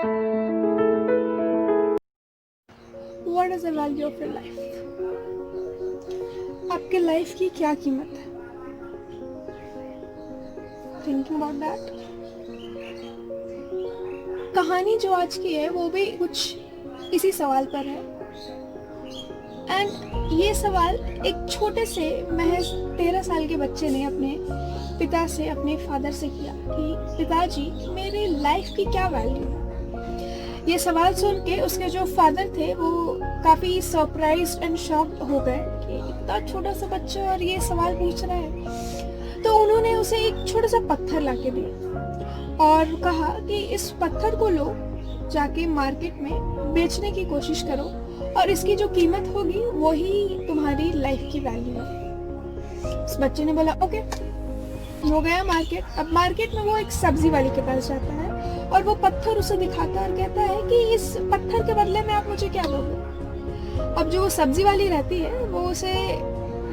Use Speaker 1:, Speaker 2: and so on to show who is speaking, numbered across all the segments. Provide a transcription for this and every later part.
Speaker 1: What is the value of your life? आपके life की क्या कीमत है? Thinking about that. कहानी जो आज की है वो भी कुछ इसी सवाल पर है। एंड ये सवाल एक छोटे से महज 13 साल के बच्चे ने अपने पिता से, अपने फादर से किया कि पिताजी, मेरी लाइफ की क्या वैल्यू है? ये सवाल सुन के उसके जो फादर थे वो काफ़ी सरप्राइज्ड एंड शॉक्ड हो गए कि इतना छोटा सा बच्चा और ये सवाल पूछ रहा है। तो उन्होंने उसे एक छोटा सा पत्थर लाके दिया और कहा कि इस पत्थर को लो, जाके मार्केट में बेचने की कोशिश करो और इसकी जो कीमत होगी वही तुम्हारी लाइफ की वैल्यू है। उस बच्चे ने बोला ओके। वो गया मार्केट। अब मार्केट में वो एक सब्जी वाले के पास जाता है और वो पत्थर उसे दिखाता है और कहता है कि इस पत्थर के बदले में आप मुझे क्या दोगे? अब जो सब्जी वाली रहती है वो उसे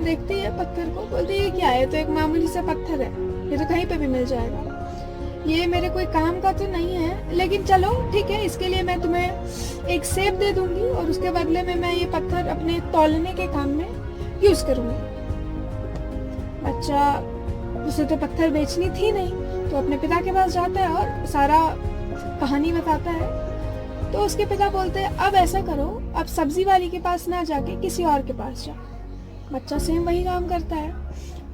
Speaker 1: देखती है पत्थर को, बोलती है क्या है? तो एक मामूली सा पत्थर है, ये तो कहीं पे भी मिल जाएगा, ये मेरे कोई काम का तो नहीं है, लेकिन चलो ठीक है, इसके लिए मैं तुम्हें एक सेब दे दूंगी और उसके बदले में मैं ये पत्थर अपने तौलने के काम में यूज करूंगी। बच्चा, उसे तो पत्थर बेचनी थी नहीं, तो अपने पिता के पास जाता है और सारा कहानी बताता है। तो उसके पिता बोलते हैं अब ऐसा करो, अब सब्जी वाली के पास ना जाके किसी और के पास जाओ। बच्चा सेम वही काम करता है।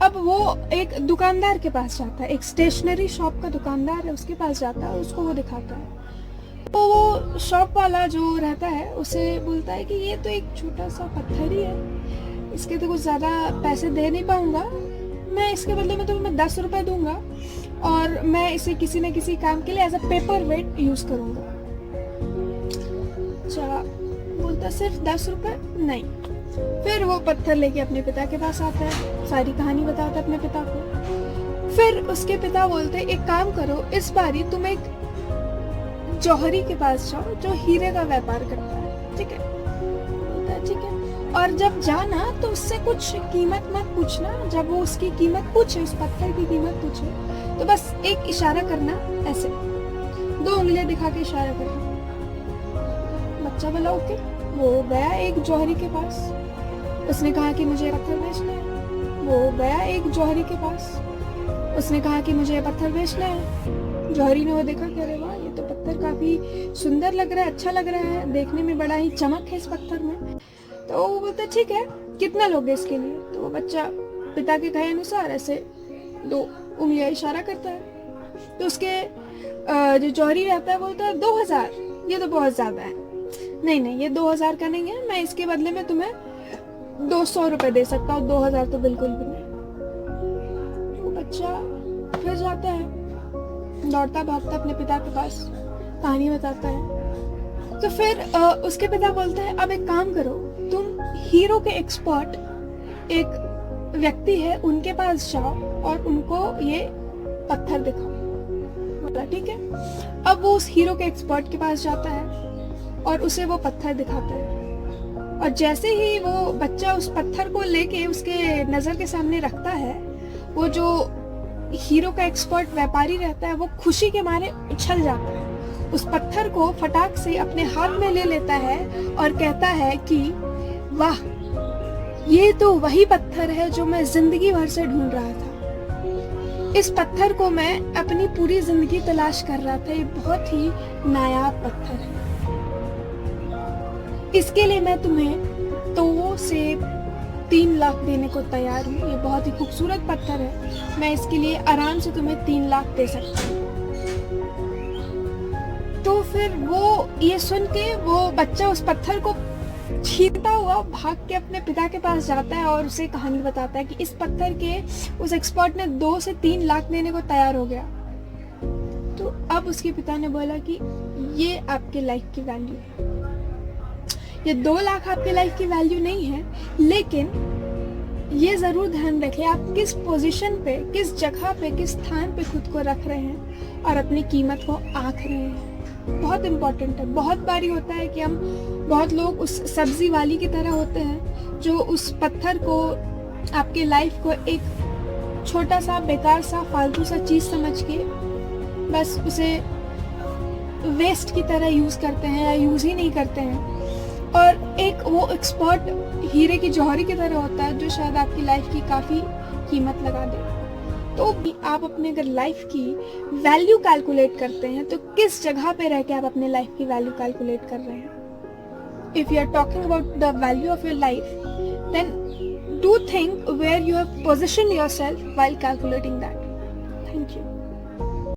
Speaker 1: अब वो एक दुकानदार के पास जाता है, एक स्टेशनरी शॉप का दुकानदार है, उसके पास जाता है और उसको वो दिखाता है। तो वो शॉप वाला जो रहता है उसे बोलता है कि ये तो एक छोटा सा पत्थर ही है, इसके तो कुछ ज़्यादा पैसे दे नहीं पाऊंगा, मैं इसके बदले में तुम्हें 10 रुपए दूंगा और मैं इसे किसी न किसी काम के लिए as a paper weight use करूंगा। अच्छा, बोलता सिर्फ 10 रुपए? नहीं। फिर वो पत्थर लेके अपने पिता के पास आता है, सारी कहानी बताता है अपने पिता को। फिर उसके पिता बोलते एक काम करो, इस बारी तुम एक जौहरी के पास जाओ जो हीरे का व्यापार करता है, ठीक है? बोलता है ठीक है। और जब जाना तो उससे कुछ कीमत मत पूछना, जब वो उसकी कीमत पूछे, उस पत्थर की कीमत पूछे, तो बस एक इशारा करना, ऐसे 2 उंगलियां दिखा के इशारा करना। बच्चा बोला ओके। वो गया एक जौहरी के पास, उसने कहा कि मुझे पत्थर बेचना है। वो गया एक जौहरी के पास, उसने कहा कि मुझे पत्थर बेचना है। जौहरी ने वो देखा कि अरे वाह, ये तो पत्थर काफी सुंदर लग रहा है, अच्छा लग रहा है, देखने में बड़ा ही चमक है इस पत्थर में। तो वो बोलता ठीक है, कितना लोगे इसके लिए? तो वो बच्चा पिता के कहे अनुसार ऐसे 2 उंगलियां इशारा करता है। तो उसके जो जौहरी रहता है बोलता है 2000, ये तो बहुत ज्यादा है। नहीं नहीं, ये 2000 का नहीं है, मैं इसके बदले में तुम्हें 200 रुपए दे सकता हूँ, 2000 तो बिल्कुल भी नहीं। वो बच्चा फिर जाता है, दौड़ता भागता अपने पिता के पास, कहानी बताता है। तो फिर उसके पिता बोलते हैं अब एक काम करो, तुम हीरो के एक्सपर्ट एक व्यक्ति है उनके पास जाओ और उनको ये पत्थर दिखाओ। बोला ठीक है। अब वो उस हीरो के एक्सपर्ट के पास जाता है और उसे वो पत्थर दिखाता है और जैसे ही वो बच्चा उस पत्थर को लेके उसके नजर के सामने रखता है, वो जो हीरो का एक्सपर्ट व्यापारी रहता है वो खुशी के मारे उछल जाता है, उस पत्थर को फटाक से अपने हाथ में ले लेता है और कहता है कि वाह, ये तो वही पत्थर है जो मैं जिंदगी भर से ढूंढ रहा था। इस पत्थर को मैं अपनी पूरी जिंदगी तलाश कर रहा था, ये बहुत ही नायाब पत्थर है, इसके लिए मैं तुम्हें 2 से 3 लाख देने को तैयार हूँ। ये बहुत ही खूबसूरत पत्थर है, मैं इसके लिए आराम से तुम्हें 3 लाख दे सकता हूँ। तो फिर वो ये सुन के वो बच्चा उस पत्थर को छीनता हुआ भाग के अपने पिता के पास जाता है और उसे कहानी बताता है कि इस पत्थर के उस एक्सपर्ट ने 2 से 3 लाख देने को तैयार हो गया। तो अब उसके पिता ने बोला कि ये आपके लाइफ की वैल्यू है, ये 2 लाख आपके लाइफ की वैल्यू नहीं है, लेकिन ये जरूर ध्यान रखें आप किस पोजीशन पे, किस जगह पे, किस स्थान पे खुद को रख रहे हैं और अपनी कीमत को आंक रहे हैं। बहुत इम्पोर्टेंट है। बहुत बारी होता है कि हम, बहुत लोग उस सब्जी वाली की तरह होते हैं जो उस पत्थर को, आपके लाइफ को एक छोटा सा बेकार सा फालतू सा चीज समझ के बस उसे वेस्ट की तरह यूज करते हैं या यूज ही नहीं करते हैं, और एक वो एक्सपर्ट हीरे की जौहरी की तरह होता है जो शायद आपकी लाइफ की काफी कीमत लगा दे। तो आप अपने अगर लाइफ की वैल्यू कैलकुलेट करते हैं तो किस जगह पे रह के आप अपने लाइफ की वैल्यू कैलकुलेट कर रहे हैं। If you are talking about the value of your life, then do think where you have position yourself while calculating that. Thank you.